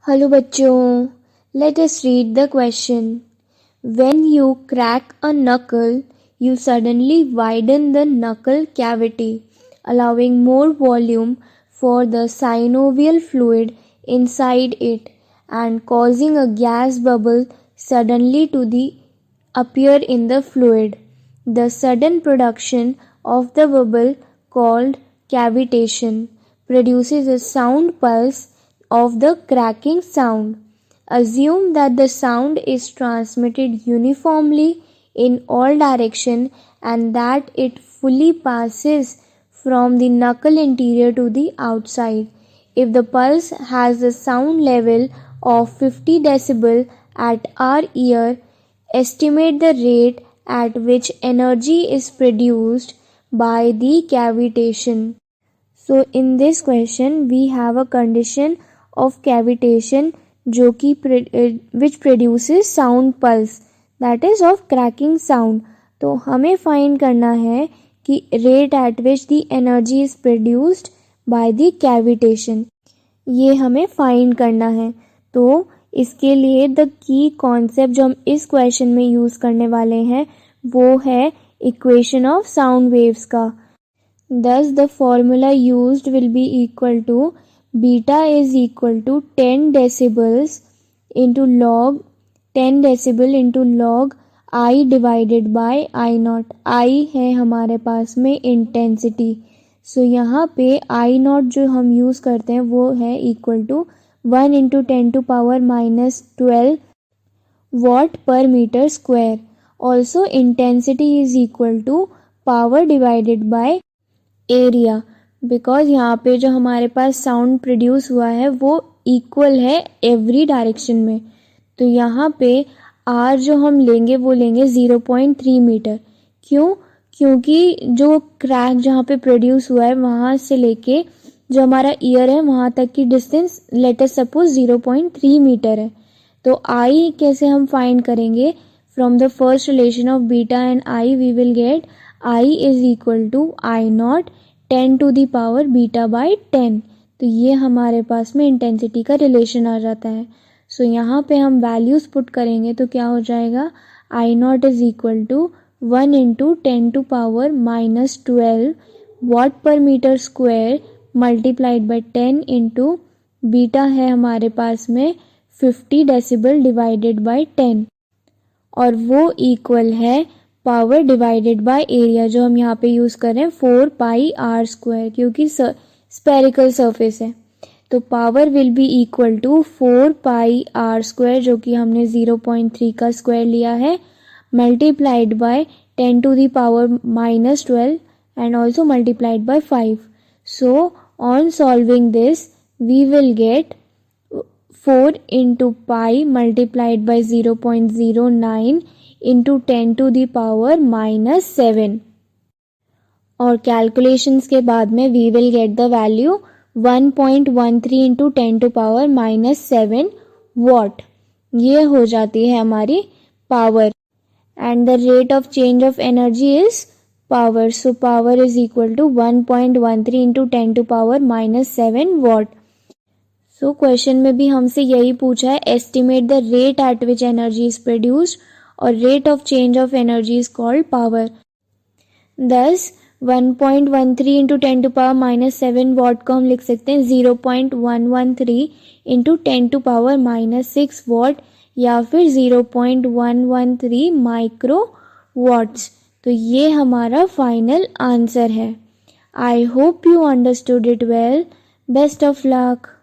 Hello बच्चों, let us read the question. When you crack a knuckle, you suddenly widen the knuckle cavity, allowing more volume for the synovial fluid inside it and causing a gas bubble suddenly to appear in the fluid. The sudden production of the bubble, called cavitation, produces a sound pulse of the cracking sound. Assume that the sound is transmitted uniformly in all directions and that it fully passes from the knuckle interior to the outside. If the pulse has a sound level of 50 decibel at our ear, estimate the rate at which energy is produced by the cavitation. So in this question we have a condition of cavitation जो कि which produces sound pulse, that is of cracking sound. तो हमें find करना है कि rate at which the energy is produced by the cavitation, ये हमें find करना है. तो इसके लिए the key concept जो हम इस question में use करने वाले हैं वो है equation of sound waves का. Thus the formula used will be equal to beta is equal to 10 decibels into log 10 decibel into log I divided by I naught. I है हमारे पास में इंटेंसिटी. सो यहाँ पे I naught जो हम use करते हैं वो है equal to 1 into 10 to power -12 watt per meter square. Also intensity is equal to power divided by area, because यहाँ पे जो हमारे पास साउंड प्रोड्यूस हुआ है वो इक्वल है एवरी डायरेक्शन में. तो यहाँ पे आर जो हम लेंगे वो लेंगे 0.3 मीटर. क्यों? क्योंकि जो क्रैक जहाँ पे प्रोड्यूस हुआ है वहाँ से लेके जो हमारा ईयर है वहाँ तक की distance let us suppose 0.3 metre है. तो आई कैसे हम फाइंड करेंगे? From the first relation of beta and I we will get I is equal to I naught 10 to the power beta by 10. तो ये हमारे पास में इंटेंसिटी का रिलेशन आ जाता है. सो यहाँ पे हम वैल्यूज पुट करेंगे तो क्या हो जाएगा? I naught is equal to 1 into 10 to power -12 watt per meter square multiplied by 10 into beta है हमारे पास में 50 डेसिबल डिवाइडेड बाय 10 और वो इक्वल है पावर डिवाइडेड बाय एरिया जो हम यहाँ पे यूज़ कर रहे हैं 4 पाई आर स्क्वायर, क्योंकि स्पेरिकल सरफेस है. तो power will be equal to 4 pi R square जो कि हमने 0.3 का स्क्वायर लिया है multiplied by 10 to the power -12 and also multiplied by 5. So on solving this we will get 4 into pi multiplied by 0.09 into 10 to the power -7 और calculations के बाद में we will get the value 1.13 into 10 to power -7 watt. ये हो जाती है हमारी power and the rate of change of energy is power. So power is equal to 1.13 into 10 to power -7 watt. So question में भी हमसे यही पूछा है, estimate the rate at which energy is produced और rate of change of energy is called power. Thus 1.13 into 10 to power -7 watt को हम लिख सकते हैं 0.113 into 10 to power -6 watt या फिर 0.113 माइक्रो वाट्स. तो ये हमारा फाइनल आंसर है. I hope you understood it well. Best of luck.